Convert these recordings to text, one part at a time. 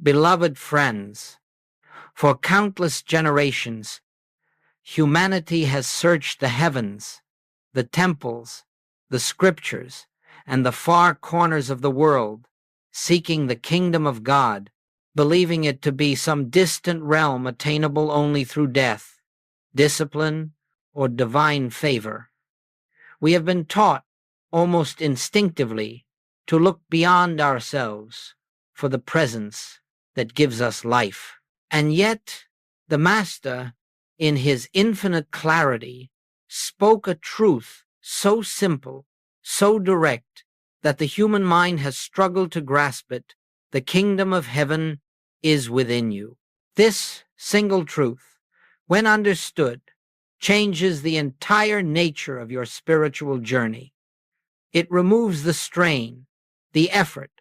Beloved friends, for countless generations, humanity has searched the heavens, the temples, the scriptures, and the far corners of the world, seeking the kingdom of God, believing it to be some distant realm attainable only through death, discipline, or divine favor. We have been taught, almost instinctively, to look beyond ourselves for the presence that gives us life. And yet, the Master, in his infinite clarity, spoke a truth so simple, so direct, that the human mind has struggled to grasp it. The kingdom of heaven is within you. This single truth, when understood, changes the entire nature of your spiritual journey. It removes the strain, the effort,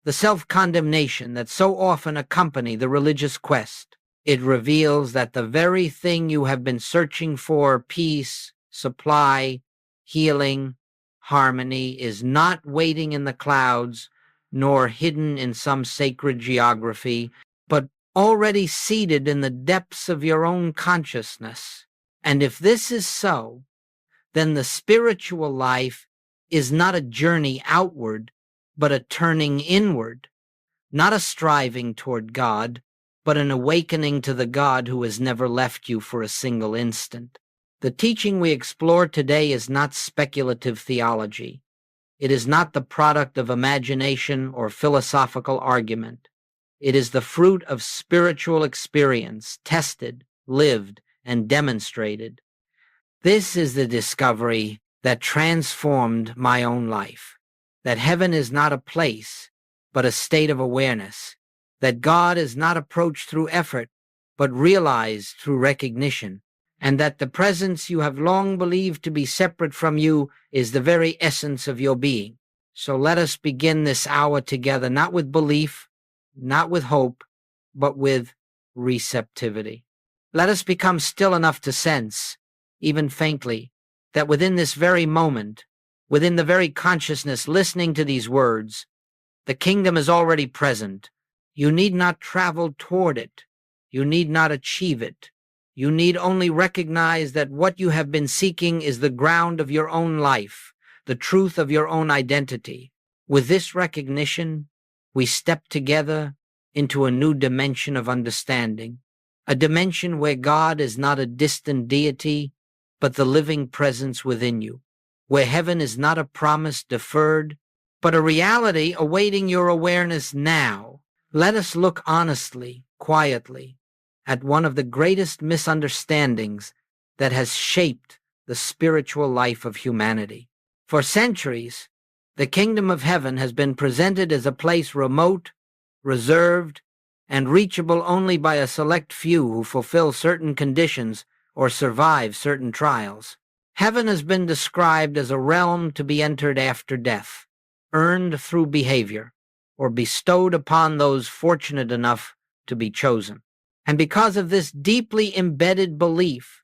the self-condemnation that so often accompany the religious quest. It reveals that the very thing you have been searching for, peace, supply, healing, harmony, is not waiting in the clouds, nor hidden in some sacred geography, but already seated in the depths of your own consciousness. And if this is so, then the spiritual life is not a journey outward, but a turning inward, not a striving toward God, but an awakening to the God who has never left you for a single instant. The teaching we explore today is not speculative theology. It is not the product of imagination or philosophical argument. It is the fruit of spiritual experience, tested, lived, and demonstrated. This is the discovery that transformed my own life, that heaven is not a place, but a state of awareness, that God is not approached through effort, but realized through recognition, and that the presence you have long believed to be separate from you is the very essence of your being. So let us begin this hour together, not with belief, not with hope, but with receptivity. Let us become still enough to sense, even faintly, that within this very moment, within the very consciousness listening to these words, the kingdom is already present. You need not travel toward it. You need not achieve it. You need only recognize that what you have been seeking is the ground of your own life, the truth of your own identity. With this recognition, we step together into a new dimension of understanding, a dimension where God is not a distant deity, but the living presence within you, where heaven is not a promise deferred, but a reality awaiting your awareness now. Let us look honestly, quietly, at one of the greatest misunderstandings that has shaped the spiritual life of humanity. For centuries, the kingdom of heaven has been presented as a place remote, reserved, and reachable only by a select few who fulfill certain conditions or survive certain trials. Heaven has been described as a realm to be entered after death, earned through behavior, or bestowed upon those fortunate enough to be chosen. And because of this deeply embedded belief,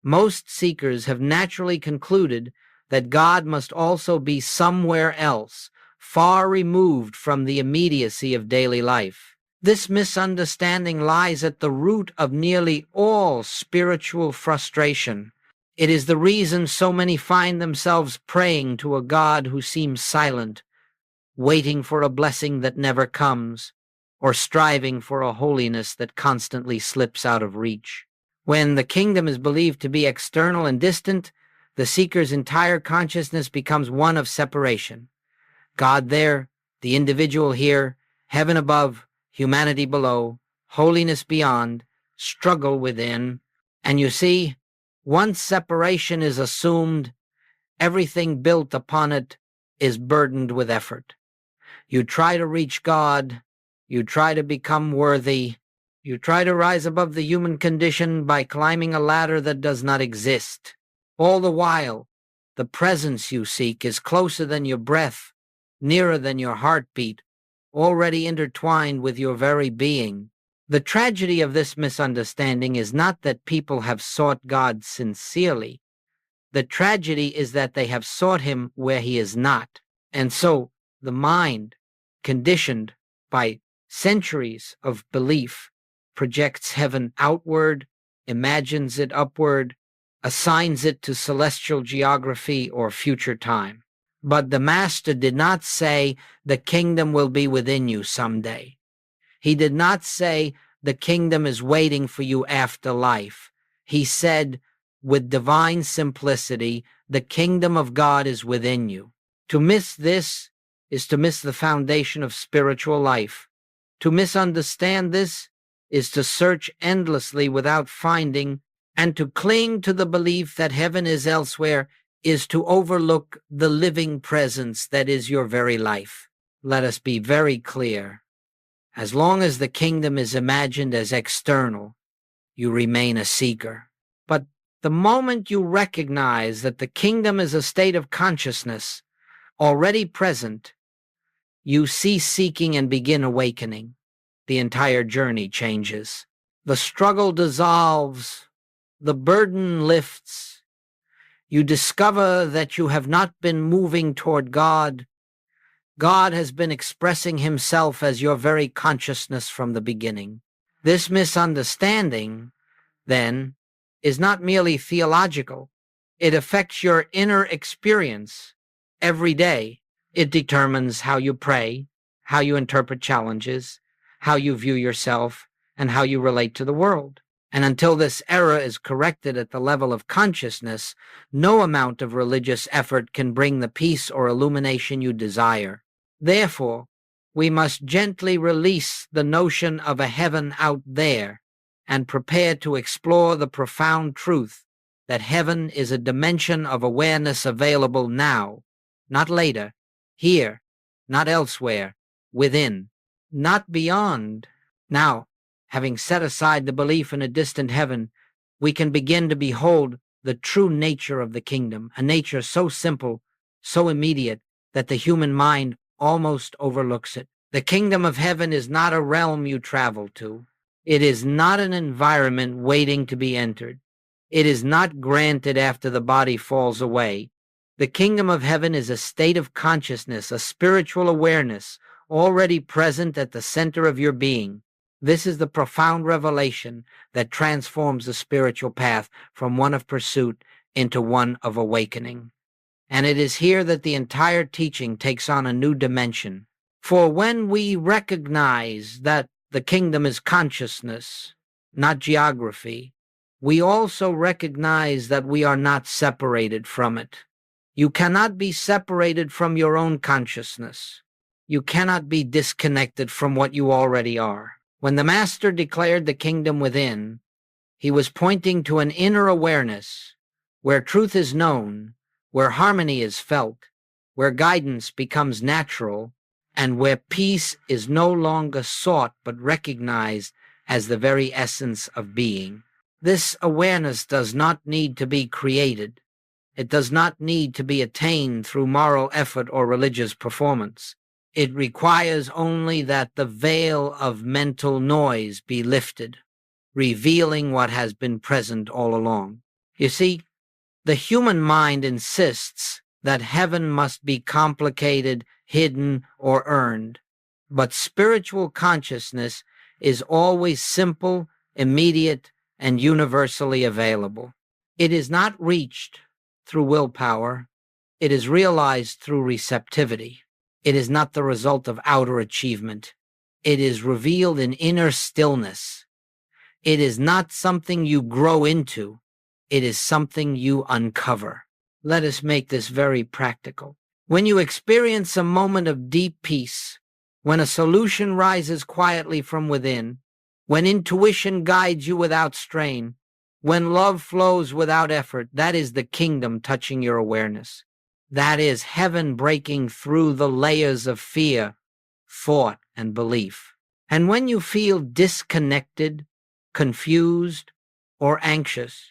most seekers have naturally concluded that God must also be somewhere else, far removed from the immediacy of daily life. This misunderstanding lies at the root of nearly all spiritual frustration. It is the reason so many find themselves praying to a God who seems silent, waiting for a blessing that never comes, or striving for a holiness that constantly slips out of reach. When the kingdom is believed to be external and distant, the seeker's entire consciousness becomes one of separation. God there, the individual here, heaven above, humanity below, holiness beyond, struggle within. And you see, once separation is assumed, everything built upon it is burdened with effort. You try to reach God, you try to become worthy, you try to rise above the human condition by climbing a ladder that does not exist. All the while, the presence you seek is closer than your breath, nearer than your heartbeat, already intertwined with your very being. The tragedy of this misunderstanding is not that people have sought God sincerely. The tragedy is that they have sought him where he is not. And so the mind, conditioned by Centuries of belief projects heaven outward, imagines it upward, assigns it to celestial geography or future time. But the Master did not say the kingdom will be within you someday. He did not say the kingdom is waiting for you after life. He said, with divine simplicity, the kingdom of God is within you. To miss this is to miss the foundation of spiritual life. To misunderstand this is to search endlessly without finding, and to cling to the belief that heaven is elsewhere is to overlook the living presence that is your very life. Let us be very clear. As long as the kingdom is imagined as external, you remain a seeker. But the moment you recognize that the kingdom is a state of consciousness already present, you cease seeking and begin awakening. The entire journey changes. The struggle dissolves. The burden lifts. You discover that you have not been moving toward God. God has been expressing himself as your very consciousness from the beginning. This misunderstanding, then, is not merely theological. It affects your inner experience every day. It determines how you pray, how you interpret challenges, how you view yourself, and how you relate to the world. And until this error is corrected at the level of consciousness, no amount of religious effort can bring the peace or illumination you desire. Therefore, we must gently release the notion of a heaven out there and prepare to explore the profound truth that heaven is a dimension of awareness available now, not later, here, not elsewhere, within, not beyond. Now, having set aside the belief in a distant heaven, we can begin to behold the true nature of the kingdom, a nature so simple, so immediate, that the human mind almost overlooks it. The kingdom of heaven is not a realm you travel to. It is not an environment waiting to be entered. It is not granted after the body falls away. The kingdom of heaven is a state of consciousness, a spiritual awareness, already present at the center of your being. This is the profound revelation that transforms the spiritual path from one of pursuit into one of awakening. And it is here that the entire teaching takes on a new dimension. For when we recognize that the kingdom is consciousness, not geography, we also recognize that we are not separated from it. You cannot be separated from your own consciousness. You cannot be disconnected from what you already are. When the Master declared the kingdom within, he was pointing to an inner awareness where truth is known, where harmony is felt, where guidance becomes natural, and where peace is no longer sought but recognized as the very essence of being. This awareness does not need to be created. It does not need to be attained through moral effort or religious performance. It requires only that the veil of mental noise be lifted, revealing what has been present all along. You see, the human mind insists that heaven must be complicated, hidden, or earned, but spiritual consciousness is always simple, immediate, and universally available. It is not reached through willpower. It is realized through receptivity. It is not the result of outer achievement. It is revealed in inner stillness. It is not something you grow into. It is something you uncover. Let us make this very practical. When you experience a moment of deep peace, when a solution rises quietly from within, when intuition guides you without strain, when love flows without effort, that is the kingdom touching your awareness. That is heaven breaking through the layers of fear, thought, and belief. And when you feel disconnected, confused, or anxious,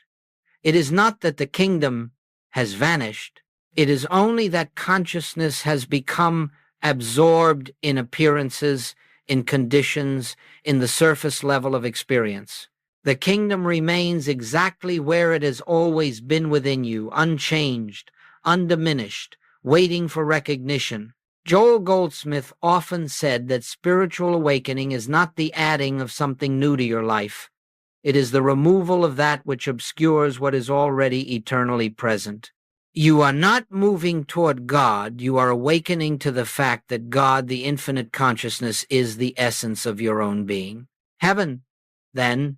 it is not that the kingdom has vanished. It is only that consciousness has become absorbed in appearances, in conditions, in the surface level of experience. The kingdom remains exactly where it has always been within you, unchanged, undiminished, waiting for recognition. Joel Goldsmith often said that spiritual awakening is not the adding of something new to your life. It is the removal of that which obscures what is already eternally present. You are not moving toward God, you are awakening to the fact that God, the infinite consciousness, is the essence of your own being. Heaven, then,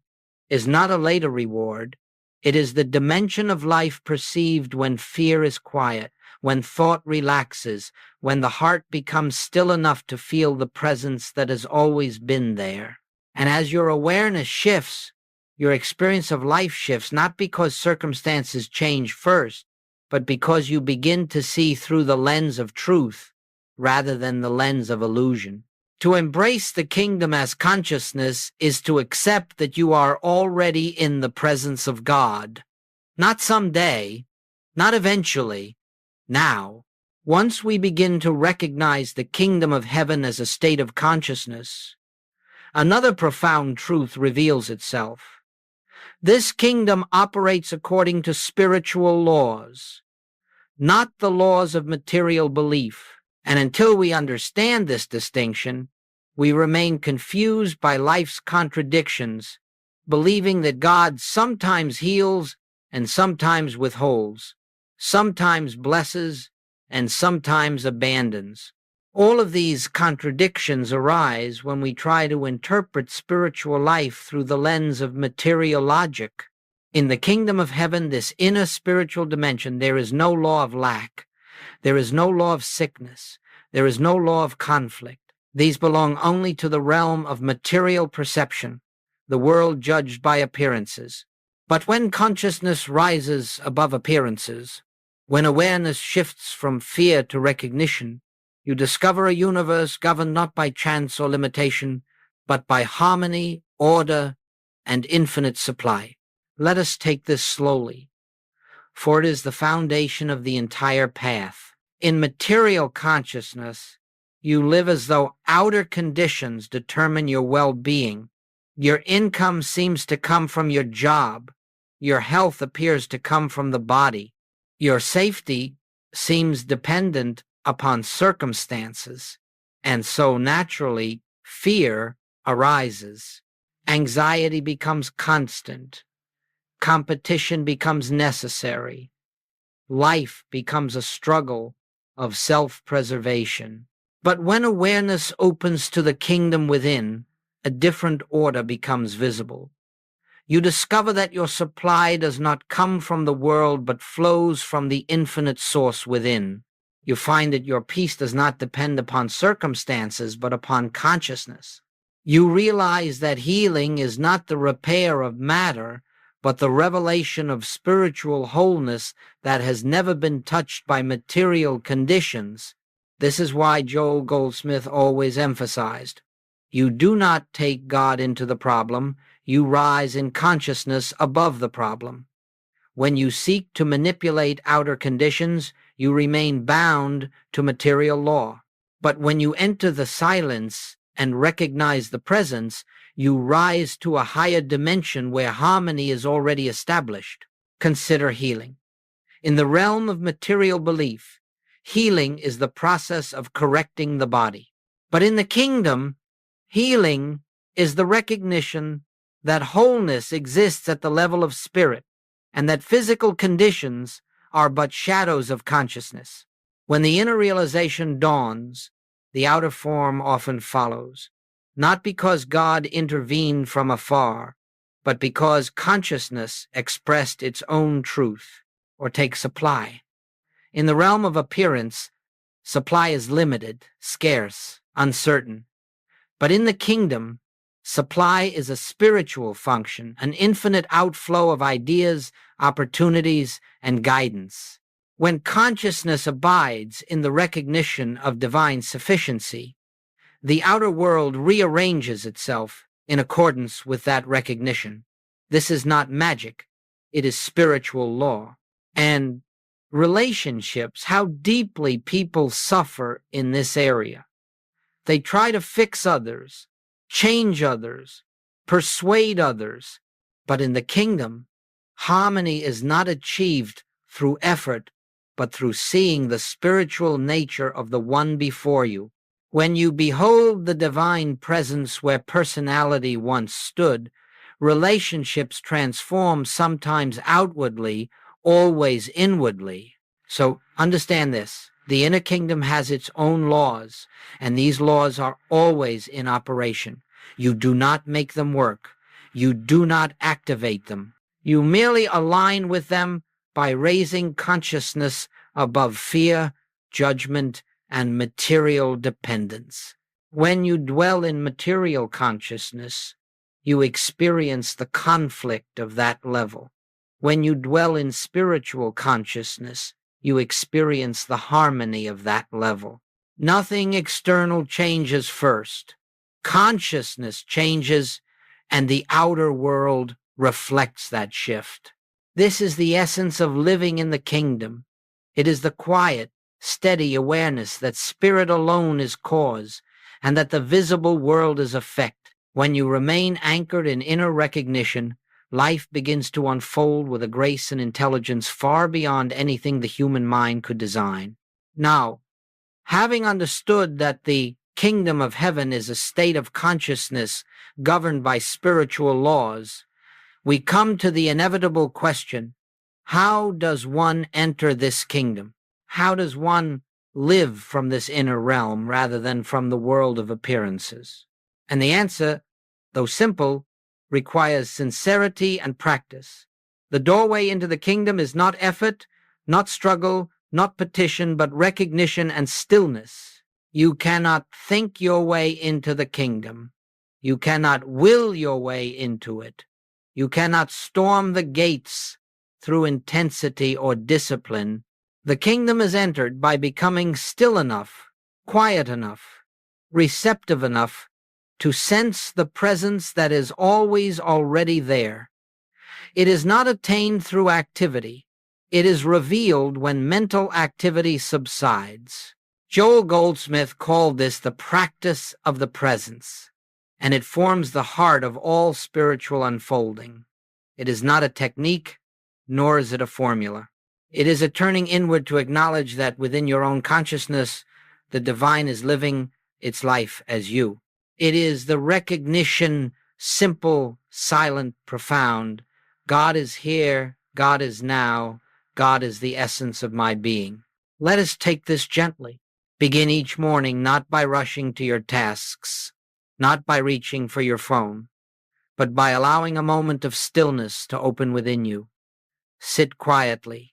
is not a later reward. It is the dimension of life perceived when fear is quiet, when thought relaxes, when the heart becomes still enough to feel the presence that has always been there. And as your awareness shifts, your experience of life shifts, not because circumstances change first, but because you begin to see through the lens of truth rather than the lens of illusion. To embrace the kingdom as consciousness is to accept that you are already in the presence of God. Not someday, not eventually, now. Once we begin to recognize the kingdom of heaven as a state of consciousness, another profound truth reveals itself. This kingdom operates according to spiritual laws, not the laws of material belief. And until we understand this distinction, we remain confused by life's contradictions, believing that God sometimes heals and sometimes withholds, sometimes blesses and sometimes abandons. All of these contradictions arise when we try to interpret spiritual life through the lens of material logic. In the kingdom of heaven, this inner spiritual dimension, there is no law of lack. There is no law of sickness. There is no law of conflict. These belong only to the realm of material perception, the world judged by appearances. But when consciousness rises above appearances, when awareness shifts from fear to recognition, you discover a universe governed not by chance or limitation, but by harmony, order, and infinite supply. Let us take this slowly, for it is the foundation of the entire path. In material consciousness, you live as though outer conditions determine your well-being. Your income seems to come from your job. Your health appears to come from the body. Your safety seems dependent upon circumstances, and so naturally fear arises. Anxiety becomes constant. Competition becomes necessary. Life becomes a struggle of self-preservation. But when awareness opens to the kingdom within, a different order becomes visible. You discover that your supply does not come from the world but flows from the infinite source within. You find that your peace does not depend upon circumstances but upon consciousness. You realize that healing is not the repair of matter, but the revelation of spiritual wholeness that has never been touched by material conditions. This is why Joel Goldsmith always emphasized, you do not take God into the problem, you rise in consciousness above the problem. When you seek to manipulate outer conditions, you remain bound to material law. But when you enter the silence and recognize the presence, you rise to a higher dimension where harmony is already established. Consider healing. In the realm of material belief, healing is the process of correcting the body. But in the kingdom, healing is the recognition that wholeness exists at the level of spirit, and that physical conditions are but shadows of consciousness. When the inner realization dawns, the outer form often follows, not because God intervened from afar, but because consciousness expressed its own truth. Or take supply. In the realm of appearance, supply is limited, scarce, uncertain. But in the kingdom, supply is a spiritual function, an infinite outflow of ideas, opportunities, and guidance. When consciousness abides in the recognition of divine sufficiency, the outer world rearranges itself in accordance with that recognition. This is not magic, it is spiritual law. And relationships, how deeply people suffer in this area. They try to fix others, change others, persuade others, but in the kingdom, harmony is not achieved through effort, but through seeing the spiritual nature of the one before you. When you behold the divine presence where personality once stood, relationships transform, sometimes outwardly, always inwardly. So understand this. The inner kingdom has its own laws, and these laws are always in operation. You do not make them work. You do not activate them. You merely align with them by raising consciousness above fear, judgment, and material dependence. When you dwell in material consciousness, you experience the conflict of that level. When you dwell in spiritual consciousness, you experience the harmony of that level. Nothing external changes first. Consciousness changes, and the outer world reflects that shift. This is the essence of living in the kingdom. It is the quiet, steady awareness that spirit alone is cause, and that the visible world is effect. When you remain anchored in inner recognition, life begins to unfold with a grace and intelligence far beyond anything the human mind could design. Now, having understood that the kingdom of heaven is a state of consciousness governed by spiritual laws, we come to the inevitable question: how does one enter this kingdom? How does one live from this inner realm rather than from the world of appearances? And the answer, though simple, requires sincerity and practice. The doorway into the kingdom is not effort, not struggle, not petition, but recognition and stillness. You cannot think your way into the kingdom. You cannot will your way into it. You cannot storm the gates through intensity or discipline. The kingdom is entered by becoming still enough, quiet enough, receptive enough to sense the presence that is always already there. It is not attained through activity. It is revealed when mental activity subsides. Joel Goldsmith called this the practice of the presence, and it forms the heart of all spiritual unfolding. It is not a technique, nor is it a formula. It is a turning inward to acknowledge that within your own consciousness, the divine is living its life as you. It is the recognition, simple, silent, profound. God is here, God is now, God is the essence of my being. Let us take this gently. Begin each morning not by rushing to your tasks, not by reaching for your phone, but by allowing a moment of stillness to open within you. Sit quietly.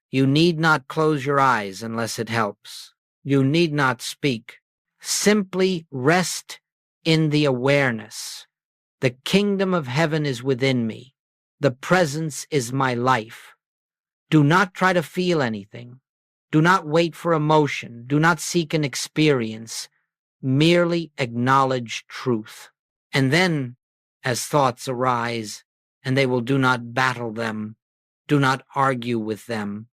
You need not close your eyes unless it helps. You need not speak. Simply rest in the awareness. The kingdom of heaven is within me. The presence is my life. Do not try to feel anything. Do not wait for emotion. Do not seek an experience. Merely acknowledge truth. And then, as thoughts arise, and they will do not battle them, do not argue with them.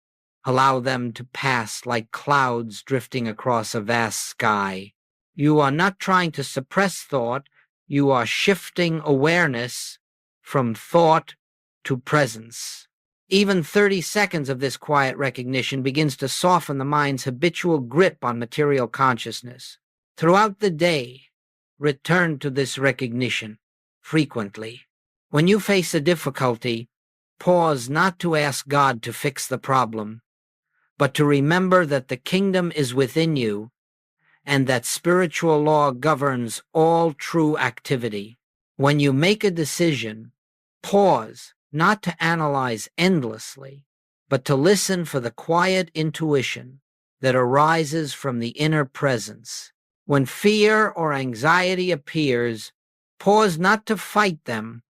Allow them to pass like clouds drifting across a vast sky. You are not trying to suppress thought. You are shifting awareness from thought to presence. Even 30 seconds of this quiet recognition begins to soften the mind's habitual grip on material consciousness. Throughout the day, return to this recognition frequently. When you face a difficulty, pause not to ask God to fix the problem, but to remember that the kingdom is within you and that spiritual law governs all true activity. When you make a decision, pause not to analyze endlessly, but to listen for the quiet intuition that arises from the inner presence. When fear or anxiety appears, pause not to fight them,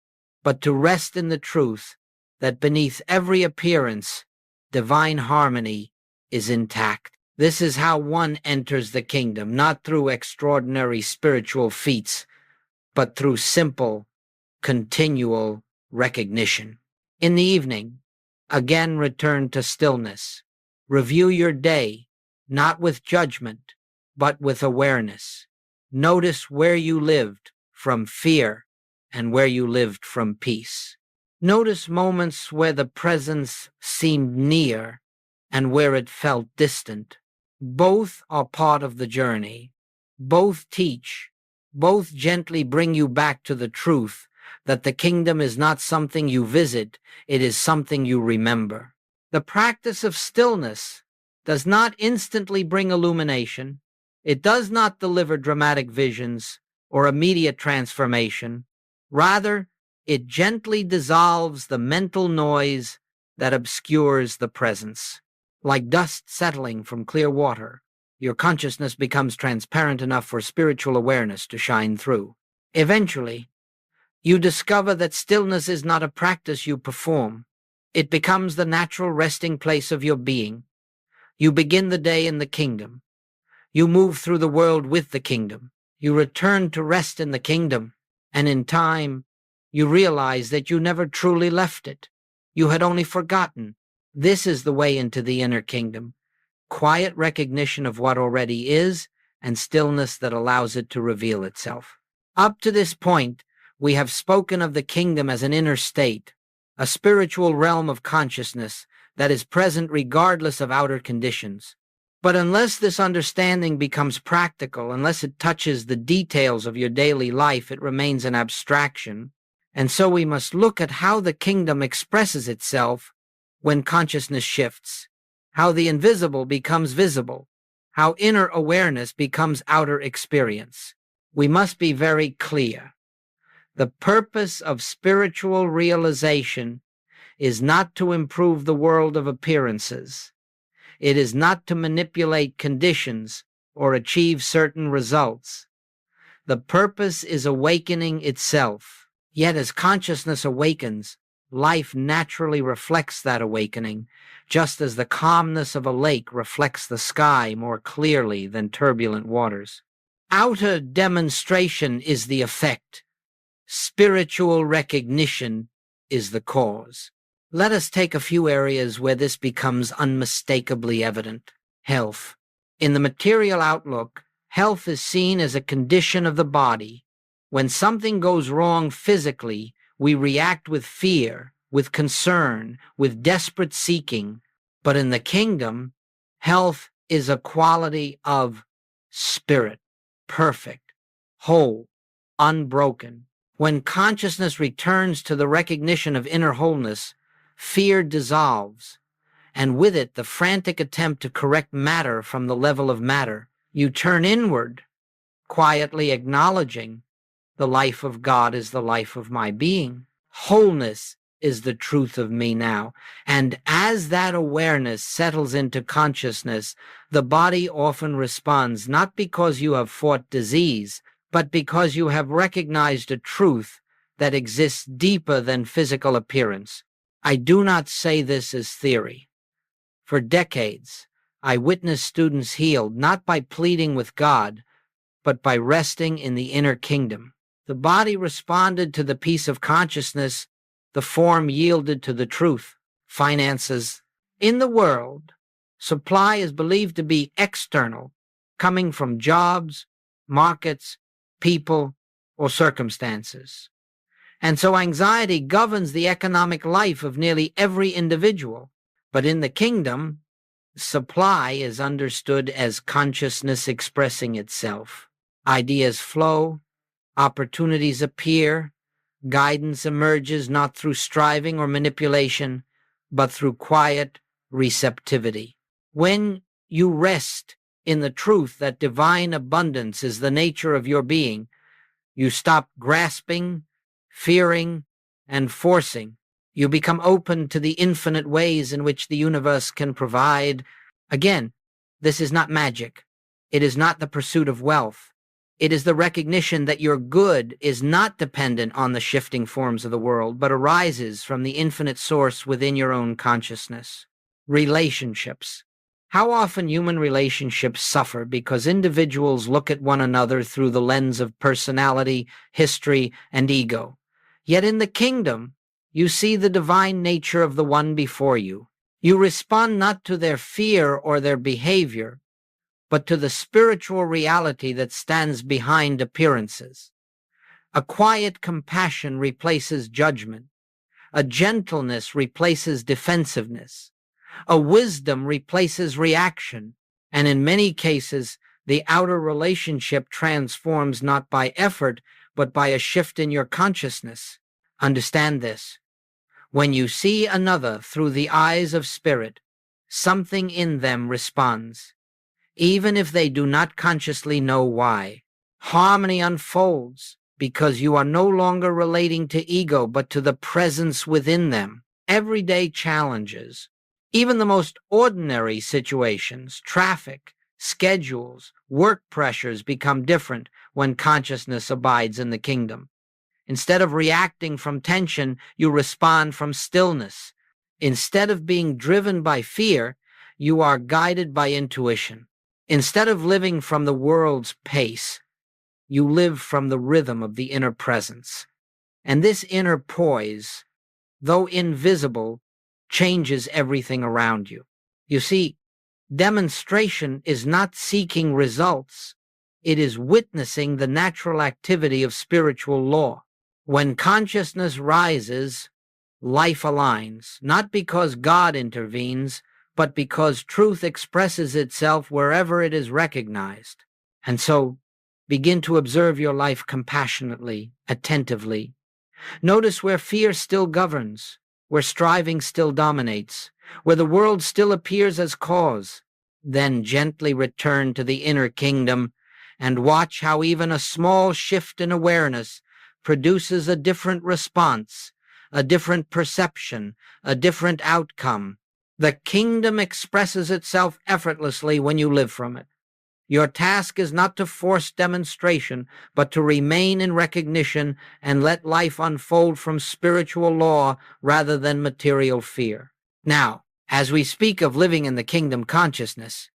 but to rest in the truth that beneath every appearance, divine harmony is intact. This is how one enters the kingdom, not through extraordinary spiritual feats, but through simple, continual recognition. In the evening, again return to stillness. Review your day, not with judgment, but with awareness. Notice where you lived from fear and where you lived from peace. Notice moments where the presence seemed near and where it felt distant. Both are part of the journey. Both teach. Both gently bring you back to the truth that the kingdom is not something you visit, it is something you remember. The practice of stillness does not instantly bring illumination. It does not deliver dramatic visions or immediate transformation. Rather, it gently dissolves the mental noise that obscures the presence. Like dust settling from clear water, your consciousness becomes transparent enough for spiritual awareness to shine through. Eventually, you discover that stillness is not a practice you perform. It becomes the natural resting place of your being. You begin the day in the kingdom. You move through the world with the kingdom. You return to rest in the kingdom, and in time, you realize that you never truly left it. You had only forgotten. This is the way into the inner kingdom. Quiet recognition of what already is, and stillness that allows it to reveal itself. Up to this point, we have spoken of the kingdom as an inner state, a spiritual realm of consciousness that is present regardless of outer conditions. But unless this understanding becomes practical, unless it touches the details of your daily life, it remains an abstraction. And so we must look at how the kingdom expresses itself when consciousness shifts, how the invisible becomes visible, how inner awareness becomes outer experience. We must be very clear. The purpose of spiritual realization is not to improve the world of appearances. It is not to manipulate conditions or achieve certain results. The purpose is awakening itself. Yet as consciousness awakens, life naturally reflects that awakening, just as the calmness of a lake reflects the sky more clearly than turbulent waters. Outer demonstration is the effect. Spiritual recognition is the cause. Let us take a few areas where this becomes unmistakably evident. Health. In the material outlook, health is seen as a condition of the body. When something goes wrong physically, we react with fear, with concern, with desperate seeking. But in the kingdom, health is a quality of spirit, perfect, whole, unbroken. When consciousness returns to the recognition of inner wholeness, fear dissolves, and with it the frantic attempt to correct matter from the level of matter. You turn inward, quietly acknowledging the life of God is the life of my being. Wholeness is the truth of me now. And as that awareness settles into consciousness, the body often responds not because you have fought disease, but because you have recognized a truth that exists deeper than physical appearance. I do not say this as theory. For decades, I witnessed students healed not by pleading with God, but by resting in the inner kingdom. The body responded to the peace of consciousness, the form yielded to the truth. Finances. In the world, supply is believed to be external, coming from jobs, markets, people, or circumstances. And so anxiety governs the economic life of nearly every individual. But in the kingdom, supply is understood as consciousness expressing itself. Ideas flow, opportunities appear, guidance emerges not through striving or manipulation, but through quiet receptivity. When you rest in the truth that divine abundance is the nature of your being, you stop grasping, fearing, and forcing. You become open to the infinite ways in which the universe can provide. Again, this is not magic. It is not the pursuit of wealth. It is the recognition that your good is not dependent on the shifting forms of the world, but arises from the infinite source within your own consciousness. Relationships. How often human relationships suffer because individuals look at one another through the lens of personality, history, and ego. Yet in the kingdom, you see the divine nature of the one before you. You respond not to their fear or their behavior, but to the spiritual reality that stands behind appearances. A quiet compassion replaces judgment. A gentleness replaces defensiveness. A wisdom replaces reaction, and in many cases, the outer relationship transforms not by effort, but by a shift in your consciousness. Understand this. When you see another through the eyes of spirit, something in them responds, even if they do not consciously know why. Harmony unfolds because you are no longer relating to ego, but to the presence within them. Everyday challenges, even the most ordinary situations, traffic, schedules, work pressures become different when consciousness abides in the kingdom. Instead of reacting from tension, you respond from stillness. Instead of being driven by fear, you are guided by intuition. Instead of living from the world's pace, you live from the rhythm of the inner presence. And this inner poise, though invisible, changes everything around you. You see, demonstration is not seeking results. It is witnessing the natural activity of spiritual law. When consciousness rises, life aligns, not because God intervenes, but because truth expresses itself wherever it is recognized. And so, begin to observe your life compassionately, attentively. Notice where fear still governs, where striving still dominates, where the world still appears as cause. Then gently return to the inner kingdom and watch how even a small shift in awareness produces a different response, a different perception, a different outcome. The kingdom expresses itself effortlessly when you live from it. Your task is not to force demonstration, but to remain in recognition and let life unfold from spiritual law rather than material fear. Now, as we speak of living in the kingdom consciousness,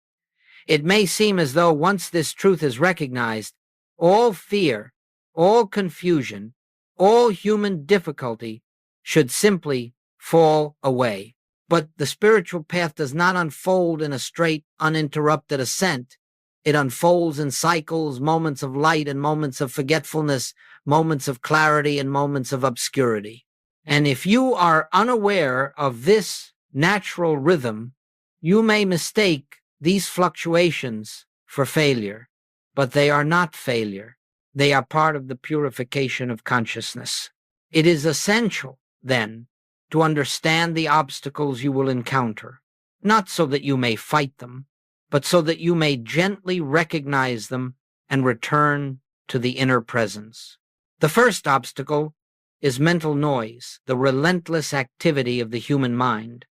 it may seem as though once this truth is recognized, all fear, all confusion, all human difficulty should simply fall away. But the spiritual path does not unfold in a straight, uninterrupted ascent. It unfolds in cycles, moments of light and moments of forgetfulness, moments of clarity and moments of obscurity. And if you are unaware of this natural rhythm, you may mistake these fluctuations for failure, but they are not failure. They are part of the purification of consciousness. It is essential, then, to understand the obstacles you will encounter, not so that you may fight them, but so that you may gently recognize them and return to the inner presence. The first obstacle is mental noise, the relentless activity of the human mind.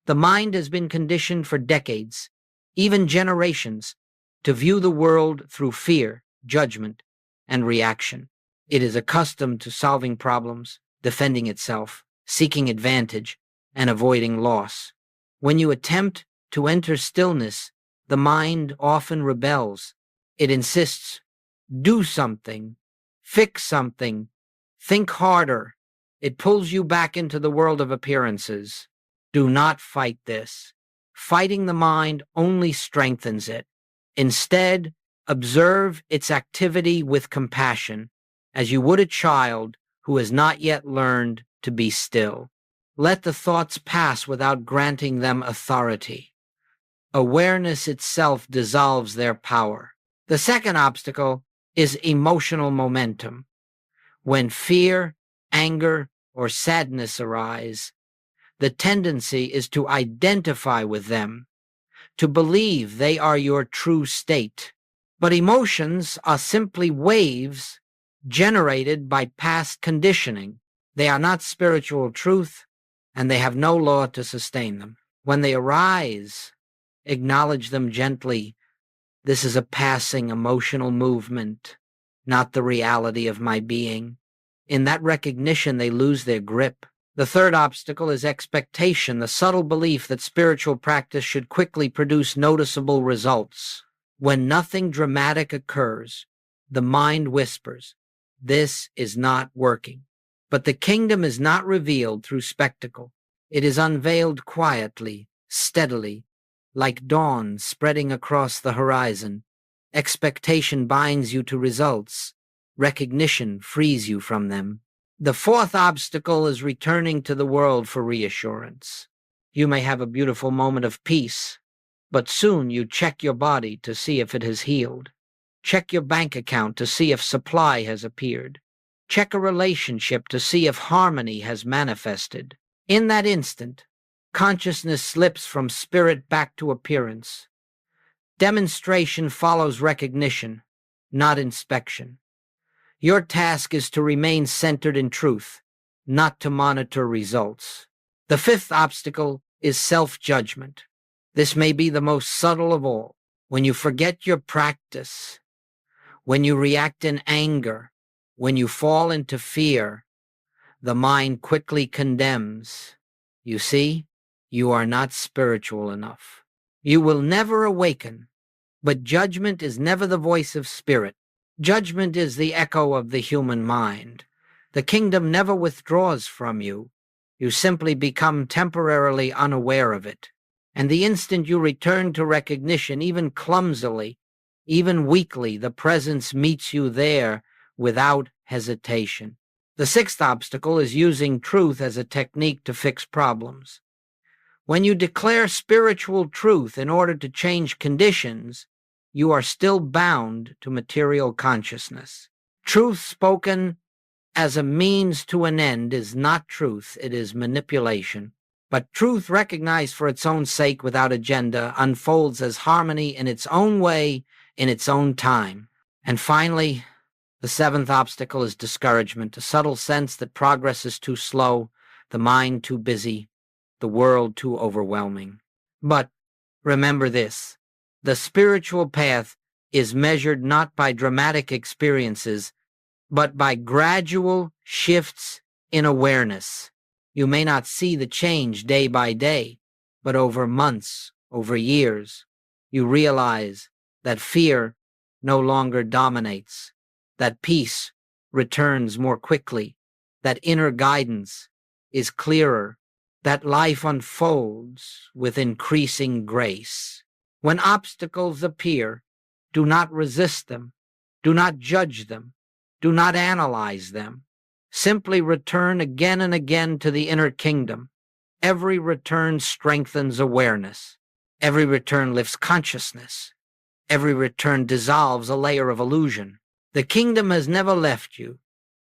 The mind has been conditioned for decades, even generations, to view the world through fear, judgment, and reaction. It is accustomed to solving problems, defending itself, seeking advantage, and avoiding loss. When you attempt to enter stillness, the mind often rebels. It insists, do something, fix something, think harder. It pulls you back into the world of appearances. Do not fight this. Fighting the mind only strengthens it. Instead, observe its activity with compassion, as you would a child who has not yet learned to be still. Let the thoughts pass without granting them authority. Awareness itself dissolves their power. The second obstacle is emotional momentum. When fear, anger, or sadness arise, the tendency is to identify with them, to believe they are your true state. But emotions are simply waves generated by past conditioning. They are not spiritual truth, and they have no law to sustain them. When they arise, acknowledge them gently. This is a passing emotional movement, not the reality of my being. In that recognition, they lose their grip. The third obstacle is expectation, the subtle belief that spiritual practice should quickly produce noticeable results. When nothing dramatic occurs, the mind whispers, "This is not working." But the kingdom is not revealed through spectacle. It is unveiled quietly, steadily, like dawn spreading across the horizon. Expectation binds you to results. Recognition frees you from them. The fourth obstacle is returning to the world for reassurance. You may have a beautiful moment of peace, but soon you check your body to see if it has healed. Check your bank account to see if supply has appeared. Check a relationship to see if harmony has manifested. In that instant, consciousness slips from spirit back to appearance. Demonstration follows recognition, not inspection. Your task is to remain centered in truth, not to monitor results. The fifth obstacle is self-judgment. This may be the most subtle of all. When you forget your practice, when you react in anger, when you fall into fear, the mind quickly condemns. You see, you are not spiritual enough. You will never awaken, but judgment is never the voice of spirit. Judgment is the echo of the human mind. The kingdom never withdraws from you. You simply become temporarily unaware of it. And the instant you return to recognition, even clumsily, even weakly, the presence meets you there without hesitation. The sixth obstacle is using truth as a technique to fix problems. When you declare spiritual truth in order to change conditions, you are still bound to material consciousness. Truth spoken as a means to an end is not truth, it is manipulation. But truth recognized for its own sake without agenda unfolds as harmony in its own way, in its own time. And finally, the seventh obstacle is discouragement, a subtle sense that progress is too slow, the mind too busy, the world too overwhelming. But remember this, the spiritual path is measured not by dramatic experiences, but by gradual shifts in awareness. You may not see the change day by day, but over months, over years, you realize that fear no longer dominates, that peace returns more quickly, that inner guidance is clearer, that life unfolds with increasing grace. When obstacles appear, do not resist them, do not judge them, do not analyze them. Simply return again and again to the inner kingdom. Every return strengthens awareness. Every return lifts consciousness. Every return dissolves a layer of illusion. The kingdom has never left you.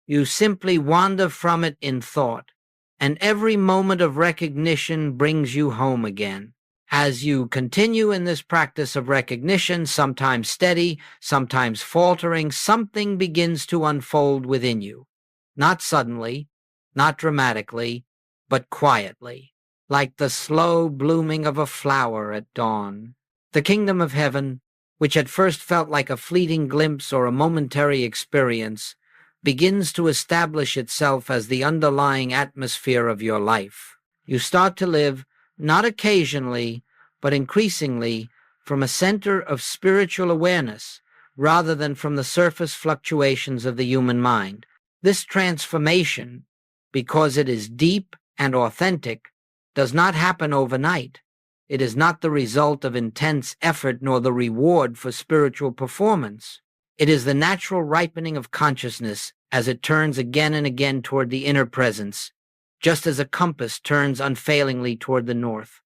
You simply wander from it in thought, and every moment of recognition brings you home again. As you continue in this practice of recognition, sometimes steady, sometimes faltering, something begins to unfold within you. Not suddenly, not dramatically, but quietly, like the slow blooming of a flower at dawn. The kingdom of heaven, which at first felt like a fleeting glimpse or a momentary experience, begins to establish itself as the underlying atmosphere of your life. You start to live, not occasionally, but increasingly, from a center of spiritual awareness, rather than from the surface fluctuations of the human mind. This transformation, because it is deep and authentic, does not happen overnight. It is not the result of intense effort nor the reward for spiritual performance. It is the natural ripening of consciousness as it turns again and again toward the inner presence, just as a compass turns unfailingly toward the north.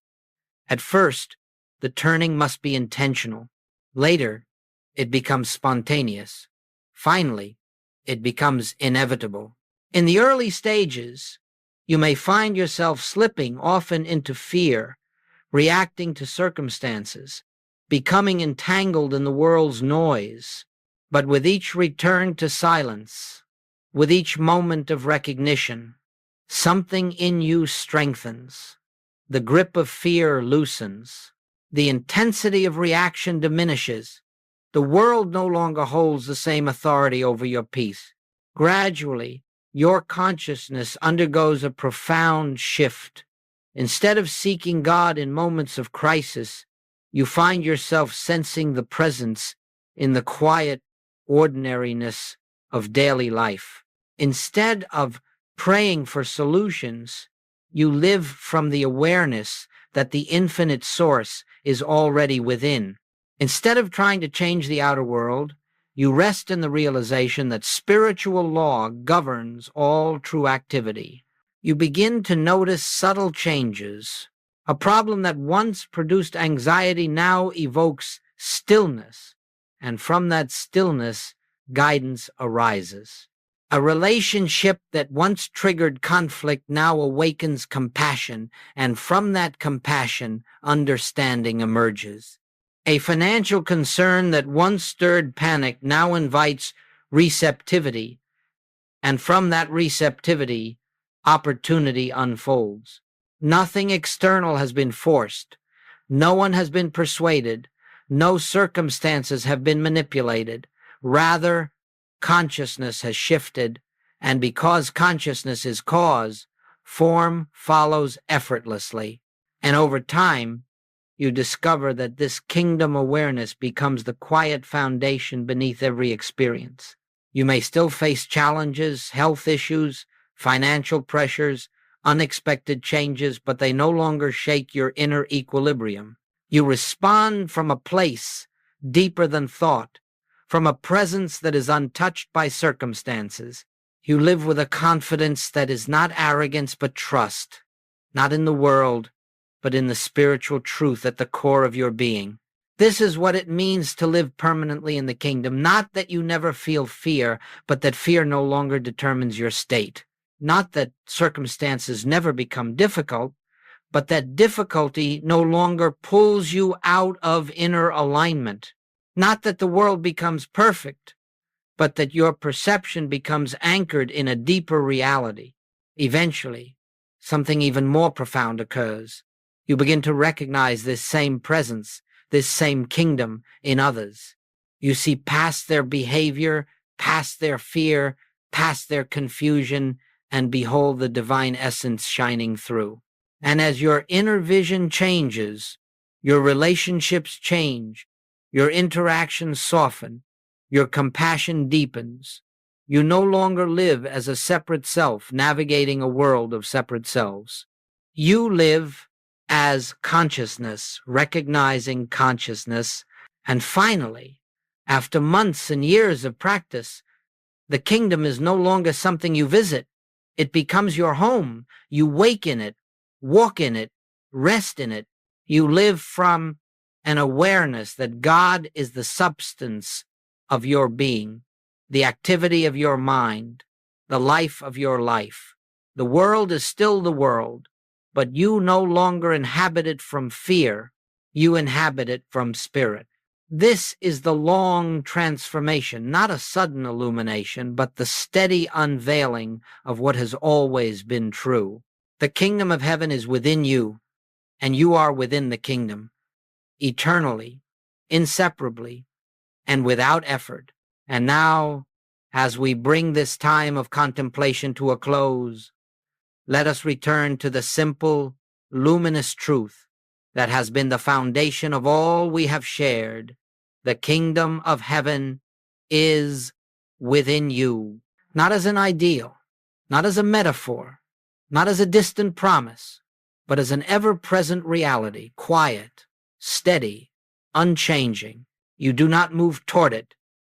At first, the turning must be intentional. Later, it becomes spontaneous. Finally, it becomes inevitable. In the early stages, you may find yourself slipping often into fear, reacting to circumstances, becoming entangled in the world's noise. But with each return to silence, with each moment of recognition, something in you strengthens. The grip of fear loosens. The intensity of reaction diminishes. The world no longer holds the same authority over your peace. Gradually, your consciousness undergoes a profound shift. Instead of seeking God in moments of crisis, you find yourself sensing the presence in the quiet ordinariness of daily life. Instead of praying for solutions, you live from the awareness that the infinite source is already within. Instead of trying to change the outer world, you rest in the realization that spiritual law governs all true activity. You begin to notice subtle changes, A problem that once produced anxiety now evokes stillness, and from that stillness, guidance arises. A relationship that once triggered conflict now awakens compassion, and from that compassion, understanding emerges. A financial concern that once stirred panic now invites receptivity, and from that receptivity, opportunity unfolds. Nothing external has been forced. No one has been persuaded. No circumstances have been manipulated. Rather, consciousness has shifted, and because consciousness is cause, form follows effortlessly. And over time, you discover that this kingdom awareness becomes the quiet foundation beneath every experience. You may still face challenges, health issues, financial pressures, unexpected changes, but they no longer shake your inner equilibrium. You respond from a place deeper than thought, from a presence that is untouched by circumstances. You live with a confidence that is not arrogance but trust, not in the world, but in the spiritual truth at the core of your being. This is what it means to live permanently in the kingdom, not that you never feel fear, but that fear no longer determines your state. Not that circumstances never become difficult, but that difficulty no longer pulls you out of inner alignment. Not that the world becomes perfect, but that your perception becomes anchored in a deeper reality. Eventually, something even more profound occurs. You begin to recognize this same presence, this same kingdom in others. You see past their behavior, past their fear, past their confusion, and behold the divine essence shining through. And as your inner vision changes, your relationships change, your interactions soften, your compassion deepens. You no longer live as a separate self navigating a world of separate selves. You live as consciousness, recognizing consciousness, and finally, after months and years of practice, the kingdom is no longer something you visit. It becomes your home. You wake in it, walk in it, rest in it. You live from an awareness that God is the substance of your being, the activity of your mind, the life of your life. The world is still the world, but you no longer inhabit it from fear. You inhabit it from spirit. This is the long transformation, not a sudden illumination, but the steady unveiling of what has always been true. The kingdom of heaven is within you, and you are within the kingdom, eternally, inseparably, and without effort. And now, as we bring this time of contemplation to a close, let us return to the simple, luminous truth that has been the foundation of all we have shared. The kingdom of heaven is within you, not as an ideal, not as a metaphor, not as a distant promise, but as an ever-present reality, quiet, steady, unchanging. You do not move toward it,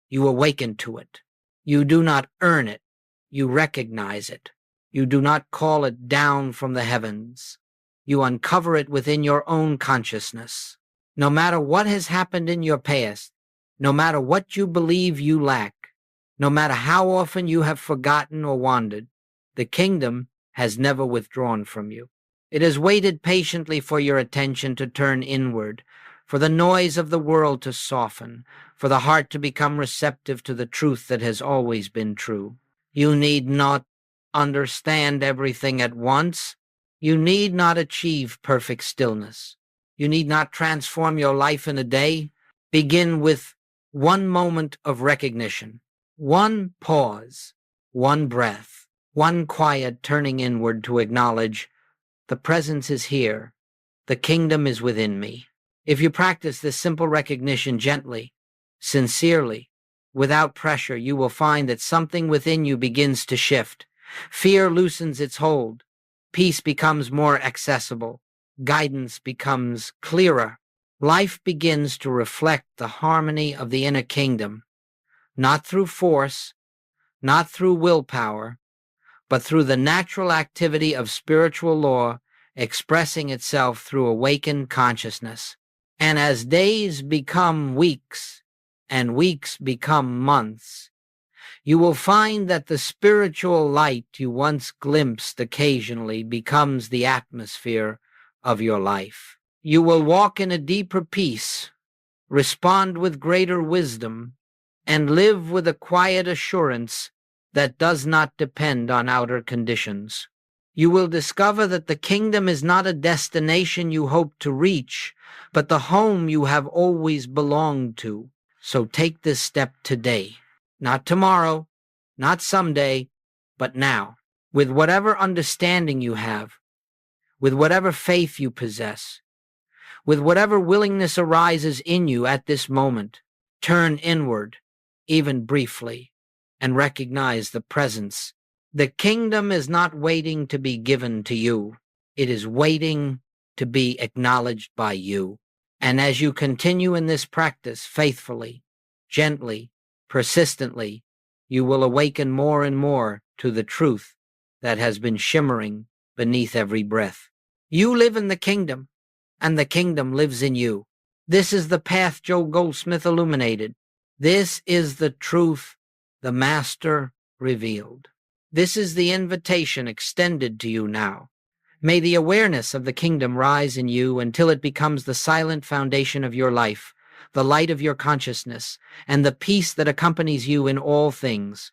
you awaken to it. You do not earn it, you recognize it. You do not call it down from the heavens. You uncover it within your own consciousness. No matter what has happened in your past, no matter what you believe you lack, no matter how often you have forgotten or wandered, the kingdom has never withdrawn from you. It has waited patiently for your attention to turn inward, for the noise of the world to soften, for the heart to become receptive to the truth that has always been true. You need not understand everything at once. You need not achieve perfect stillness. You need not transform your life in a day. Begin with one moment of recognition, one pause, one breath, one quiet turning inward to acknowledge the presence is here. The kingdom is within me. If you practice this simple recognition gently, sincerely, without pressure, you will find that something within you begins to shift. Fear loosens its hold. Peace becomes more accessible. Guidance becomes clearer. Life begins to reflect the harmony of the inner kingdom, not through force, not through willpower, but through the natural activity of spiritual law expressing itself through awakened consciousness. And as days become weeks and weeks become months, you will find that the spiritual light you once glimpsed occasionally becomes the atmosphere of your life. You will walk in a deeper peace, respond with greater wisdom, and live with a quiet assurance that does not depend on outer conditions. You will discover that the kingdom is not a destination you hope to reach, but the home you have always belonged to. So take this step today, not tomorrow, not someday, but now. With whatever understanding you have, with whatever faith you possess, with whatever willingness arises in you at this moment, turn inward, even briefly, and recognize the presence. The kingdom is not waiting to be given to you. It is waiting to be acknowledged by you. And as you continue in this practice faithfully, gently, persistently, you will awaken more and more to the truth that has been shimmering beneath every breath. You live in the kingdom, and the kingdom lives in you. This is the path Joel Goldsmith illuminated. This is the truth the Master revealed. This is the invitation extended to you now. May the awareness of the kingdom rise in you until it becomes the silent foundation of your life, the light of your consciousness, and the peace that accompanies you in all things.